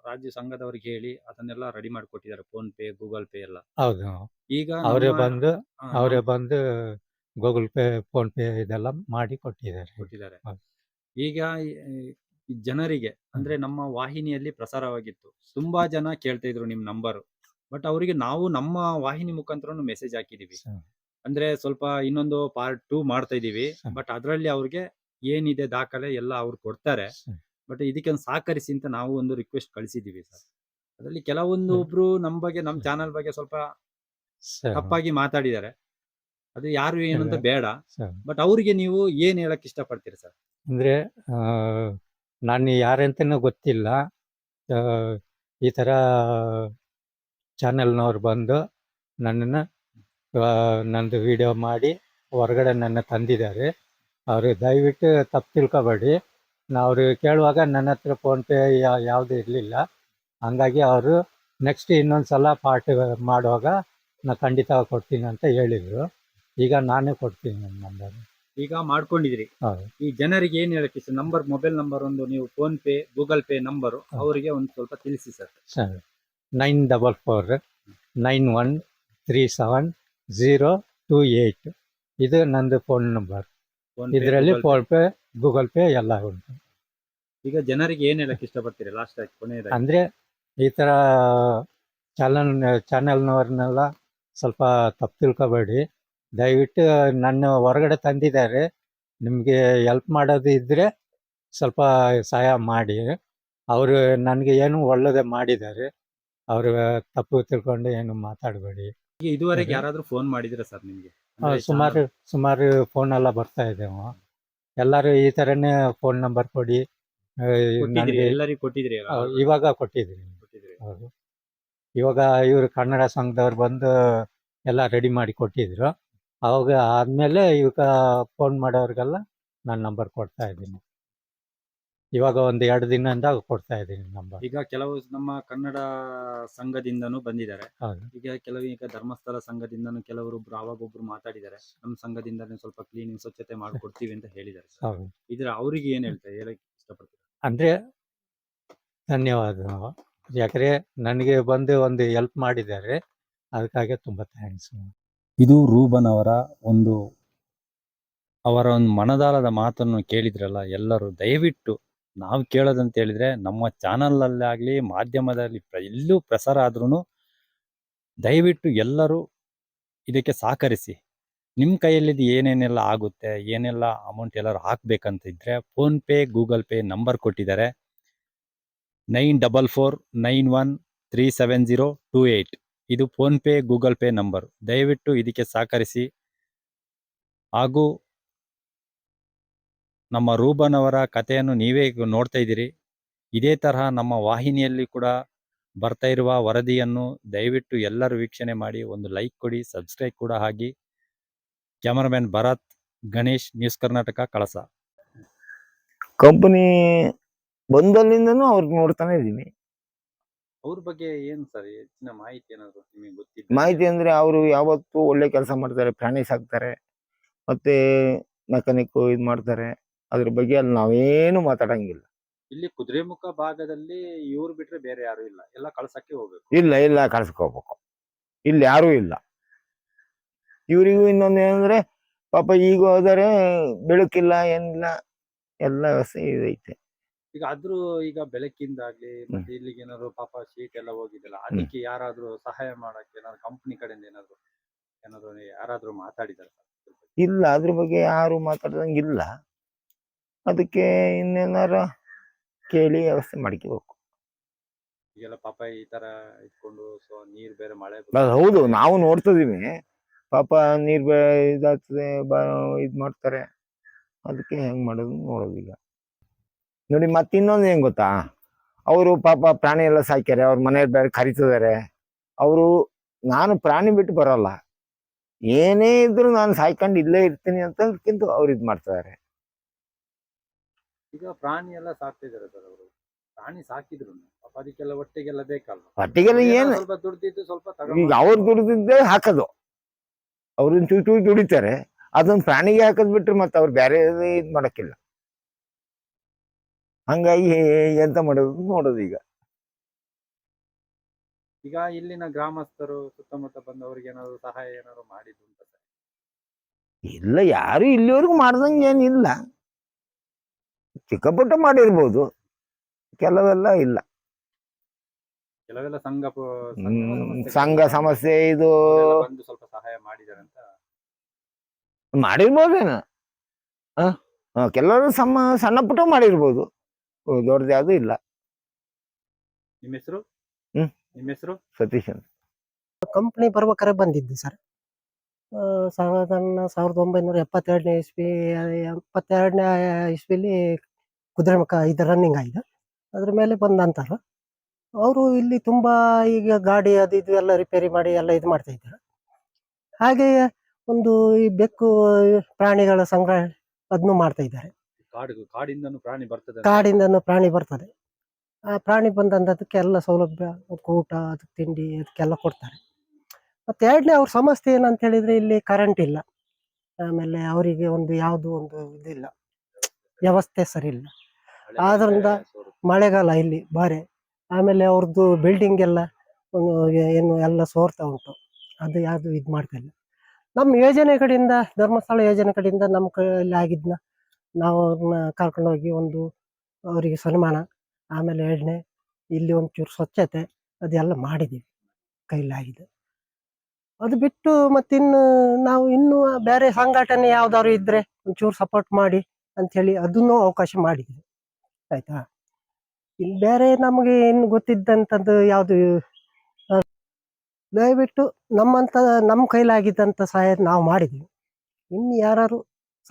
ರಾಜ್ಯ ಸಂಘದವರಿಗೆ ಹೇಳಿ ಅದನ್ನೆಲ್ಲ ರೆಡಿ ಮಾಡಿಕೊಟ್ಟಿದ್ದಾರೆ, ಫೋನ್ ಪೇ, ಗೂಗಲ್ ಪೇ ಎಲ್ಲ. ಹೌದು, ಈಗ ಅವರೇ ನಮ್ಮ- ಬಂದು ಹಾ, ಅವರೇ ಬಂದು ಗೂಗಲ್ ಪೇ, ಫೋನ್ ಪೇ ಇದೆಲ್ಲ ಮಾಡಿ ಕೊಟ್ಟಿದ್ದಾರೆ. ಕೊಟ್ಟಿದ್ದಾರೆ. ಹೌದು. ಈಗ ಈ ಜನರಿಗೆ ಅಂದ್ರೆ ನಮ್ಮ ವಾಹಿನಿಯಲ್ಲಿ ಪ್ರಸಾರವಾಗಿತ್ತು, ತುಂಬಾ ಜನ ಕೇಳ್ತಾ ಇದ್ರು ನಿಮ್ ನಂಬರ್. ಬಟ್ ಅವರಿಗೆ ನಾವು ನಮ್ಮ ವಾಹಿನಿ ಮುಖಾಂತರ ಮೆಸೇಜ್ ಹಾಕಿದೀವಿ. ಸ- ಅಂದ್ರೆ ಸ್ವಲ್ಪ ಇನ್ನೊಂದು ಪಾರ್ಟ್ 2 ಮಾಡ್ತಾ ಇದೀವಿ. ಸ- ಬಟ್ ಅದ್ರಲ್ಲಿ ಅವ್ರಿಗೆ ಏನಿದೆ ದಾಖಲೆ ಎಲ್ಲ ಅವ್ರು ಕೊಡ್ತಾರೆ. ಸ- ಬಟ್ ಇದಕ್ಕೆ ಒಂದು ಸಹಕರಿಸಿ ಅಂತ ನಾವು ಒಂದು ರಿಕ್ವೆಸ್ಟ್ ಕಳಿಸಿದೀವಿ ಸರ್. ಅದರಲ್ಲಿ ಕೆಲವೊಂದು ಒಬ್ರು ನಮ್ ಬಗ್ಗೆ, ನಮ್ ಚಾನಲ್ ಬಗ್ಗೆ ಸ್ವಲ್ಪ ಸ- ತಪ್ಪಾಗಿ ಮಾತಾಡಿದ್ದಾರೆ. ಅದು ಯಾರು ಏನು ಅಂತ ಅದೇ. ಬೇಡ, ಸರ್ ಬಟ್ ಅವರಿಗೆ ನೀವು ಏನ್ ಹೇಳಕ್ ಇಷ್ಟಪಡ್ತೀರಿ ಸರ್? ಅಂದರೆ ನಾನು ಯಾರಂತನೂ ಗೊತ್ತಿಲ್ಲ. ಆ, ಈ ಥರ ಚಾನೆಲ್ನವ್ರು ಬಂದು ನನ್ನನ್ನು ನಂದು ವಿಡಿಯೋ ಮಾಡಿ ಹೊರಗಡೆ ನನ್ನ ತಂದಿದ್ದಾರೆ. ಅವರು ದಯವಿಟ್ಟು ತಪ್ಪು ತಿಳ್ಕೊಬೇಡಿ. ಅವ್ರು ಕೇಳುವಾಗ ನನ್ನ ಹತ್ರ ಫೋನ್ಪೇ ಯಾವುದೂ ಇರಲಿಲ್ಲ. ಹಂಗಾಗಿ ಅವರು ನೆಕ್ಸ್ಟ್ ಇನ್ನೊಂದು ಸಲ ಪಾರ್ಟ್ ಮಾಡುವಾಗ ನಾನು ಖಂಡಿತ ಕೊಡ್ತೀನಿ ಅಂತ ಹೇಳಿದರು. ಈಗ ನಾನೇ ಕೊಡ್ತೀನಿ ನನ್ನ ನಂಬರ್. ಈಗ ಮಾಡ್ಕೊಂಡಿದ್ರಿ, ಹೌದು ಈ ಜನರಿಗೆ ಏನ್ ಹೇಳಕ್ ಇಷ್ಟ? ನಂಬರ್, ಮೊಬೈಲ್ ನಂಬರ್ ಒಂದು ನೀವು phone pay, Google pay number ಅವರಿಗೆ ಒಂದು ಸ್ವಲ್ಪ ತಿಳಿಸಿ ಸರ್. ಸರ್ 9449137028 ಇದು ನಂದು ಫೋನ್ ನಂಬರ್. ಇದರಲ್ಲಿ ಫೋನ್ಪೇ ಗೂಗಲ್ ಪೇ ಎಲ್ಲ ಉಂಟು. ಈಗ ಜನರಿಗೆ ಏನ್ ಹೇಳಕ್ ಇಷ್ಟಪಡ್ತೀರಿ ಲಾಸ್ಟ್ ಆಗಿ ಕೊನೆಯದಾಗಿ? ಅಂದರೆ ಈ ಥರ ಚಾನಲ್ನವ್ರನ್ನೆಲ್ಲ ಸ್ವಲ್ಪ ತಪ್ಪು ತಿಳ್ಕೊಬೇಡಿ. ದಯವಿಟ್ಟು ನನ್ನ ಹೊರಗಡೆ ತಂದಿದ್ದಾರೆ. ನಿಮಗೆ ಹೆಲ್ಪ್ ಮಾಡೋದು ಇದ್ದರೆ ಸ್ವಲ್ಪ ಸಹಾಯ ಮಾಡಿ. ಅವರು ನನಗೆ ಏನು ಒಳ್ಳೆಯದೇ ಮಾಡಿದ್ದಾರೆ. ಅವರು ತಪ್ಪು ತಿಳ್ಕೊಂಡು ಏನು ಮಾತಾಡಬೇಡಿ. ಈಗ ಇದುವರೆಗೆ ಅದೇ. ಯಾರಾದ್ರೂ ಫೋನ್ ಮಾಡಿದ್ರ ಸರ್ ನಿಮ್ಗೆ? ಅಂದ್ರೆ ಸುಮಾರು ಫೋನೆಲ್ಲ ಬರ್ತಾ ಇದ್ದೇವೆ. ಎಲ್ಲರೂ ಈ ಥರನೇ ಫೋನ್ ನಂಬರ್ ಕೊಡಿ. ಕೊಟ್ಟಿದ್ರಿ, ನನಗೆ ಎಲ್ಲರಿಗೂ ಕೊಟ್ಟಿದ್ರಿ? ಇವಾಗ ಕೊಟ್ಟಿದ್ದೀನಿ. ಹೌದು, ಇವಾಗ ಇವರು ಕನ್ನಡ ಸಂಘದವ್ರು ಬಂದು ಎಲ್ಲ ರೆಡಿ ಮಾಡಿ ಕೊಟ್ಟಿದ್ರು. ಅವಾಗ ಆದಮೇಲೆ ಇವಾಗ ಫೋನ್ ಮಾಡೋರಿಗೆಲ್ಲ ನಾನು ನಂಬರ್ ಕೊಡ್ತಾ ಇದ್ದೀನಿ. ಇವಾಗ ಒಂದು 2 ದಿನದಿಂದ ಕೊಡ್ತಾ ಇದ್ದೀನಿ ನಂಬರ್. ಈಗ ಕೆಲವು ನಮ್ಮ ಕನ್ನಡ ಸಂಘದಿಂದನೂ ಬಂದಿದ್ದಾರೆ. ಹೌದು ಈಗ ಈಗ ಧರ್ಮಸ್ಥಳ ಸಂಘದಿಂದನೂ ಕೆಲವರೊಬ್ರು ಅವಾಗೊಬ್ರು ಮಾತಾಡಿದ್ದಾರೆ, ನಮ್ಮ ಸಂಘದಿಂದನೇ ಸ್ವಲ್ಪ ಕ್ಲೀನಿಂಗ್ ಸ್ವಚ್ಛತೆ ಮಾಡ್ಕೊಡ್ತೀವಿ ಅಂತ ಹೇಳಿದ್ದಾರೆ ಸರ್. ಹೌದು. ಇದ್ರ ಅವ್ರಿಗೆ ಏನ್ ಹೇಳ್ತಾರೆ, ಹೇಳಕ್ ಇಷ್ಟಪಡ್ತೀರಾ? ಅಂದರೆ ಧನ್ಯವಾದ. ಯಾಕಂದರೆ ನನಗೆ ಬಂದು ಒಂದು ಹೆಲ್ಪ್ ಮಾಡಿದ್ದಾರೆ, ಅದಕ್ಕಾಗಿ ತುಂಬ ಥ್ಯಾಂಕ್ಸ್. ಇದು ರೂಬನ್ ಅವರ ಒಂದು ಮನದಾಳದ ಮಾತನ್ನು ಕೇಳಿದ್ರಲ್ಲ ಎಲ್ಲರೂ. ದಯವಿಟ್ಟು ನಾವು ಕೇಳೋದಂತ ಹೇಳಿದ್ರೆ, ನಮ್ಮ ಚಾನಲಲ್ಲಾಗಲಿ ಮಾಧ್ಯಮದಲ್ಲಿ ಎಲ್ಲೂ ಪ್ರಸಾರ ಆದ್ರೂ ದಯವಿಟ್ಟು ಎಲ್ಲರೂ ಇದಕ್ಕೆ ಸಹಕರಿಸಿ. ನಿಮ್ಮ ಕೈಯಲ್ಲಿದ್ದು ಏನೇನೆಲ್ಲ ಆಗುತ್ತೆ, ಏನೆಲ್ಲ ಅಮೌಂಟ್ ಎಲ್ಲರೂ ಹಾಕ್ಬೇಕಂತ ಇದ್ರೆ phone pay, Google pay number ಕೊಟ್ಟಿದ್ದಾರೆ. 9449137028 ಇದು phone pay, Google pay number. ದಯವಿಟ್ಟು ಇದಕ್ಕೆ ಸಹಕರಿಸಿ. ಹಾಗೂ ನಮ್ಮ ರೂಬನ್ ಅವರ ಕಥೆಯನ್ನು ನೀವೇ ನೋಡ್ತಾ ಇದ್ದೀರಿ. ಇದೇ ತರಹ ನಮ್ಮ ವಾಹಿನಿಯಲ್ಲಿ ಕೂಡ ಬರ್ತಾ ಇರುವ ವರದಿಯನ್ನು ದಯವಿಟ್ಟು ಎಲ್ಲರೂ ವೀಕ್ಷಣೆ ಮಾಡಿ, ಒಂದು ಲೈಕ್ ಕೊಡಿ, ಸಬ್ಸ್ಕ್ರೈಬ್ ಕೂಡ ಆಗಿ. ಕ್ಯಾಮರಾಮನ್ ಭರತ್, ಗಣೇಶ್, ನ್ಯೂಸ್ ಕರ್ನಾಟಕ, ಕಳಸ. ಕಂಪನಿ ಬಂದಲ್ಲಿಂದನೂ ಅವ್ರಿಗೆ ನೋಡ್ತಾನೆ ಇದ್ದೀನಿ. ಅವ್ರ ಬಗ್ಗೆ ಏನು ಸರ್ ಹೆಚ್ಚಿನ ಮಾಹಿತಿ ಏನಾದ್ರು ನಿಮಗೆ ಗೊತ್ತಿದೆ? ಮಾಹಿತಿ ಅಂದ್ರೆ ಅವರು ಯಾವತ್ತೂ ಒಳ್ಳೆ ಕೆಲಸ ಮಾಡ್ತಾರೆ, ಪ್ರಾಣಿ ಸಾಕ್ತಾರೆ, ಮತ್ತೆ ಮೆಕ್ಯಾನಿಕ್ ಇದು ಮಾಡ್ತಾರೆ. ಅದ್ರ ಬಗ್ಗೆ ಅಲ್ಲಿ ನಾವೇನು ಮಾತಾಡಂಗಿಲ್ಲ. ಇಲ್ಲಿ ಕುದುರೆಮುಖ ಭಾಗದಲ್ಲಿ ಇವ್ರು ಬಿಟ್ರೆ ಬೇರೆ ಯಾರು ಇಲ್ಲ, ಎಲ್ಲ ಕಳಸಕ್ಕೆ ಹೋಗ್ಬೇಕು. ಇಲ್ಲ ಕಳ್ಸ್ಕೋಬೇಕು. ಇಲ್ಲಿ ಯಾರೂ ಇಲ್ಲ. ಇವರಿಗೂ ಇನ್ನೊಂದು ಏನಂದ್ರೆ ಪಾಪ ಈಗ ಹೋದರೆ ಬೆಳಕಿಲ್ಲ, ಏನಿಲ್ಲ, ಎಲ್ಲ ವ್ಯವಸ್ಥೆ ಇದೈತೆ. ಈಗ ಆದ್ರೂ ಈಗ ಬೆಳಕಿಂದಾಗ್ಲಿ ಮತ್ತೆ ಇಲ್ಲಿಗೆ ಏನಾದ್ರು ಪಾಪ ಶೀಟ್ ಎಲ್ಲ ಹೋಗಿದೆಲ್ಲ, ಅದಕ್ಕೆ ಯಾರಾದ್ರೂ ಸಹಾಯ ಮಾಡಕ್ಕೆ ಏನಾದ್ರು ಕಂಪನಿ ಕಡೆಯಿಂದ ಏನಾದ್ರು ಯಾರಾದ್ರೂ ಮಾತಾಡಿದಾರೆ? ಇಲ್ಲ, ಅದ್ರ ಬಗ್ಗೆ ಯಾರು ಮಾತಾಡ್ದಂಗಿಲ್ಲ. ಅದಕ್ಕೆ ಇನ್ನೇನಾರ ಕೇಳಿ ವ್ಯವಸ್ಥೆ ಮಾಡ್ಕೋಬೇಕು. ಈಗೆಲ್ಲ ಪಾಪ ಈ ತರ ಇಟ್ಕೊಂಡು ನೀರ್ ಬೇರೆ ಮಳೆ ಹೌದು, ನಾವು ನೋಡ್ತಿದೀವಿ. ಪಾಪ ನೀರ್ ಇದಾಗ್ತದೆ, ಇದ್ ಮಾಡ್ತಾರೆ. ಅದಕ್ಕೆ ಹೆಂಗ್ ಮಾಡೋದು ನೋಡೋದು. ಈಗ ನೋಡಿ, ಮತ್ತೆ ಇನ್ನೊಂದು ಏನ್ ಗೊತ್ತಾ, ಅವರು ಪಾಪ ಪ್ರಾಣಿ ಎಲ್ಲ ಸಾಕ್ಯಾರೆ, ಅವ್ರ ಮನೆಯವ್ರು ಬೇರೆ ಕರಿತಿದ್ದಾರೆ. ಅವರು ನಾನು ಪ್ರಾಣಿ ಬಿಟ್ಟು ಬರಲ್ಲ, ಏನೇ ಇದ್ರು ನಾನು ಸಾಯ್ಕೊಂಡು ಇಲ್ಲೇ ಇರ್ತೀನಿ ಅಂತ ಅವ್ರು ಇದ್ ಮಾಡ್ತಿದ್ದಾರೆ. ಈಗ ಪ್ರಾಣಿ ಎಲ್ಲ ಸಾಕ್ತಿದ್ದಾರೆ ಸರ್ ಅವರು. ಪ್ರಾಣಿ ಸಾಕಿದ್ರು ಪಾಪ ಅದಕ್ಕೆಲ್ಲ ಒಟ್ಟಿಗೆಲ್ಲ ಬೇಕಲ್ಲ. ಒಟ್ಟಿಗೆಲ್ಲ ಏನು ಸ್ವಲ್ಪ ದುಡ್ದಿದ್ದು ಸ್ವಲ್ಪ ಈಗ ಅವ್ರು ದುಡಿದಿದ್ದೇ ಹಾಕೋದು. ಅವ್ರನ್ನ ಚೂಚು ದುಡಿತಾರೆ, ಅದೊಂದು ಪ್ರಾಣಿಗೆ ಹಾಕದ್ ಬಿಟ್ರೆ ಮತ್ತೆ ಅವ್ರು ಬೇರೆ ಇದ್ ಮಾಡಕ್ಕಿಲ್ಲ. ಹಂಗಾಗಿ ಎಂತ ಮಾಡೋದು ನೋಡೋದು. ಈಗ ಇಲ್ಲಿನ ಗ್ರಾಮಸ್ಥರು ಸುತ್ತಮುತ್ತ ಬಂದವರಿಗೆ ಏನಾದ್ರು ಸಹಾಯ ಏನಾದ್ರು ಮಾಡಿದ್ದು ಅಂತ ಸರ್? ಇಲ್ಲ, ಯಾರು ಇಲ್ಲಿವರೆಗೂ ಮಾಡ್ದಂಗೆ ಏನಿಲ್ಲ. ಚಿಕ್ಕಪುಟ್ಟ ಮಾಡಿರ್ಬೋದು, ಕೆಲವೆಲ್ಲ ಇಲ್ಲ. ಕೆಲವೆಲ್ಲ ಸಂಘ ಸಮಸ್ಯೆ ಇದು ಬಂದು ಸ್ವಲ್ಪ ಸಹಾಯ ಮಾಡಿದ್ದಾರೆ ಅಂತ ಮಾಡಿರ್ಬೋದೇನ. ಕೆಲವರು ಸಣ್ಣ ಪುಟ್ಟ ಮಾಡಿರ್ಬೋದು, ದೊಡ್ಡದು ಯಾವ್ದು ಇಲ್ಲ. ನಿಮ್ಮ ಹೆಸರು? ನಿಮ್ಮ ಹೆಸರು? ಸತೀಶ್ ಅಂತ. ಕಂಪ್ನಿ ಬರ್ಬೇಕಾರೆ ಬಂದಿದ್ದು ಸರ್. ಸಾಧಾರಣ 1972ನೇ ಇಸ್ವಿ 72ನೇ ಇಸ್ವಿಲಿ ಕುದುರೆಮುಖ ಇದು ರನ್ನಿಂಗ್ ಆಗಿದೆ. ಅದ್ರ ಮೇಲೆ ಬಂದ ನಂತರ ಅವರು ಇಲ್ಲಿ ತುಂಬ ಈಗ ಗಾಡಿ ಅದು ಇದು ಎಲ್ಲ ರಿಪೇರಿ ಮಾಡಿ ಎಲ್ಲ ಇದು ಮಾಡ್ತಾ ಇದ್ದಾರೆ. ಹಾಗೆಯೇ ಒಂದು ಈ ಬೆಕ್ಕು ಪ್ರಾಣಿಗಳ ಸಂಗ್ರಹ ಅದನ್ನು ಮಾಡ್ತಾ ಇದ್ದಾರೆ. ಕಾಡಿಂದನೂ ಪ್ರಾಣಿ ಬರ್ತದೆ ಕಾಡಿಂದನೂ ಪ್ರಾಣಿ ಬರ್ತದೆ. ಆ ಪ್ರಾಣಿ ಬಂದದ್ದಕ್ಕೆ ಎಲ್ಲ ಸೌಲಭ್ಯ, ಅದಕ್ಕೆ ಊಟ, ಅದಕ್ಕೆ ತಿಂಡಿ, ಅದಕ್ಕೆಲ್ಲ ಕೊಡ್ತಾರೆ. ಮತ್ತು ಎರಡನೇ ಅವ್ರ ಸಮಸ್ಯೆ ಏನಂತ ಹೇಳಿದರೆ ಇಲ್ಲಿ ಕರೆಂಟ್ ಇಲ್ಲ. ಆಮೇಲೆ ಅವರಿಗೆ ಒಂದು ಯಾವುದೂ ಒಂದು ಇದಿಲ್ಲ, ವ್ಯವಸ್ಥೆ ಸರಿ ಇಲ್ಲ. ಆದ್ದರಿಂದ ಮಳೆಗಾಲ ಇಲ್ಲಿ ಬಾರೆ. ಆಮೇಲೆ ಅವ್ರದ್ದು ಬಿಲ್ಡಿಂಗ್ ಎಲ್ಲ ಏನು ಎಲ್ಲ ಸೋರ್ತಾ ಉಂಟು. ಅದು ಯಾವುದು ಇದು ಮಾಡ್ತಾ ಇಲ್ಲ. ನಮ್ಮ ಯೋಜನೆ ಕಡೆಯಿಂದ, ಧರ್ಮಸ್ಥಳ ಯೋಜನೆ ಕಡೆಯಿಂದ ನಮ್ಮ ಕೈಯಲ್ಲಿ ಆಗಿದ್ದನ್ನ ನಾವು ಅವ್ರನ್ನ ಕರ್ಕೊಂಡೋಗಿ ಒಂದು ಅವರಿಗೆ ಸನ್ಮಾನ, ಆಮೇಲೆ ಎರಡನೇ ಇಲ್ಲಿ ಒಂಚೂರು ಸ್ವಚ್ಛತೆ ಅದೆಲ್ಲ ಮಾಡಿದ್ದೀವಿ, ಕೈಲಾಗಿದೆ. ಅದು ಬಿಟ್ಟು ಮತ್ತಿನ್ನು ನಾವು ಇನ್ನೂ ಬೇರೆ ಸಂಘಟನೆ ಯಾವ್ದಾದ್ರು ಇದ್ದರೆ ಒಂಚೂರು ಸಪೋರ್ಟ್ ಮಾಡಿ ಅಂಥೇಳಿ ಅದನ್ನೂ ಅವಕಾಶ ಮಾಡಿದ್ದೀವಿ. ಆಯಿತಾ? ಇಲ್ಲಿ ಬೇರೆ ನಮಗೆ ಇನ್ನು ಗೊತ್ತಿದ್ದಂಥದ್ದು ಯಾವುದು ದಯವಿಟ್ಟು ನಮ್ಮ ಕೈಲಾಗಿದ್ದಂಥ ಸಹಾಯ ನಾವು ಮಾಡಿದ್ದೀವಿ. ಇನ್ನು ಯಾರು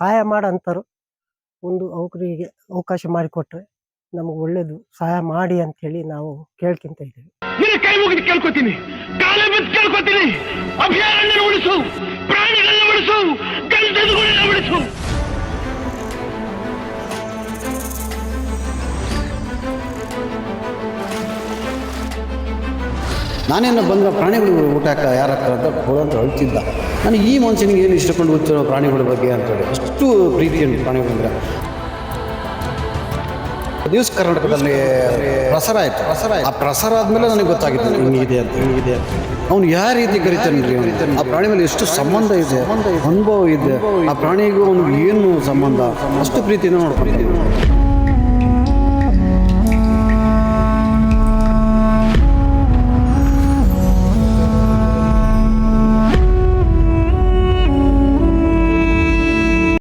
ಸಹಾಯ ಮಾಡೋಂಥವ್ರು ಒಂದು ಅವರಿಗೆ ಅವಕಾಶ ಮಾಡಿಕೊಟ್ರೆ ನಮಗೆ ಒಳ್ಳೇದು, ಸಹಾಯ ಮಾಡಿ ಅಂಥೇಳಿ ನಾವು ಕೇಳ್ಕೊಂತ ಇದ್ದೀವಿ. ಕೈ ಮುಗಿದು ಕೇಳ್ಕೊತೀನಿ, ಕಾಲೇ ಬಿದ್ದು ಕೇಳ್ಕೊತೀನಿ, ಅಭಯಾರಣ್ಯ ಉಳಿಸು, ಪ್ರಾಣಿಗಳನ್ನ ಉಳಿಸು, ಗಂಧದಗಳನ್ನ ಉಳಿಸು. ನಾನೇನು ಬಂದರೆ ಪ್ರಾಣಿಗಳು ಊಟ ಯಾರು ಹಾಕ್ತಾರೆ ಅಂತ ಕೊಡೋಂತ ಅಳ್ತಿದ್ದ. ನನಗೆ ಈ ಮನುಷ್ಯನಿಗೆ ಏನು ಇಷ್ಟಕೊಂಡು ಗೊತ್ತಿರೋ ಪ್ರಾಣಿಗಳ ಬಗ್ಗೆ ಅಂತೇಳಿ ಅಷ್ಟು ಪ್ರೀತಿ ಉಂಟು ಪ್ರಾಣಿಗಳಂದ್ರೆ. ನ್ಯೂಸ್ ಕರ್ನಾಟಕದಲ್ಲಿ ಪ್ರಸಾರ ಆಯಿತು. ಆ ಪ್ರಸಾರ ಆದಮೇಲೆ ನನಗೆ ಗೊತ್ತಾಗಿತ್ತು ಹಿಂಗಿದೆ ಅಂತ. ಅವ್ನು ಯಾವ ರೀತಿ ಕರಿತಾನೆ, ಆ ಪ್ರಾಣಿ ಮೇಲೆ ಎಷ್ಟು ಸಂಬಂಧ ಇದೆ, ಅನುಭವ ಇದೆ, ಆ ಪ್ರಾಣಿಗೂ ಅವ್ನಿಗೆ ಏನು ಸಂಬಂಧ, ಅಷ್ಟು ಪ್ರೀತಿಯಿಂದ ನೋಡ್ಕೊಂಡಿದ್ದೀನಿ.